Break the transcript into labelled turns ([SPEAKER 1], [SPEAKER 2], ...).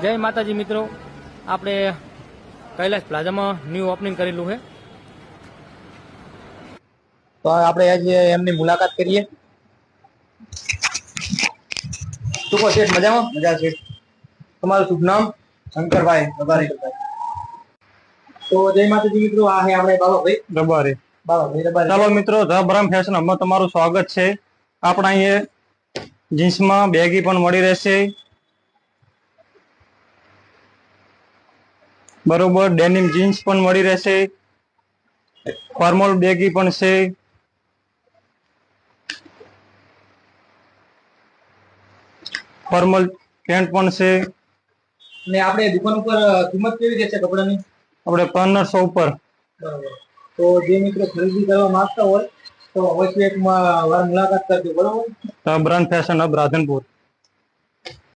[SPEAKER 1] જય માતાજી મિત્રો, આપણે કૈલાશ પ્લાઝામાં ન્યૂ ઓપનિંગ કરેલું છે,
[SPEAKER 2] તો આપણે આજે એમની મુલાકાત કરીએ. શું કહો શેઠ, મજામાં? મજા છે. તમારું શુભ નામ? શંકરભાઈ રબારી. તો જય માતાજી મિત્રો, આ છે આપણે બાબાભાઈ રબારી. બાબાભાઈ રબારી.
[SPEAKER 3] ચાલો મિત્રો, ધ બ્રહ્મ ફેશનમાં તમારું સ્વાગત છે. આપણા અહીંયા જીન્સમાં બેગી પણ મળી રહેશે, બરોબર. ડેનિમ જીન્સ પણ મળી રહેશે, ફોર્મલ બેગી પણ છે, ફોર્મલ પેન્ટ પણ છે.
[SPEAKER 2] અને આપણે દુકાન ઉપર કિંમત કેવી રહેશે કપડાની?
[SPEAKER 3] આપણે 1500 ઉપર.
[SPEAKER 2] બરાબર. તો જે મિત્રો ખરીદી કરવા માંગતા હોય તો અવશ્ય એક વાર મુલાકાત કરજો, બરોબર.
[SPEAKER 3] ધ બ્રહ્મ ફેશન હબ રાધનપુર.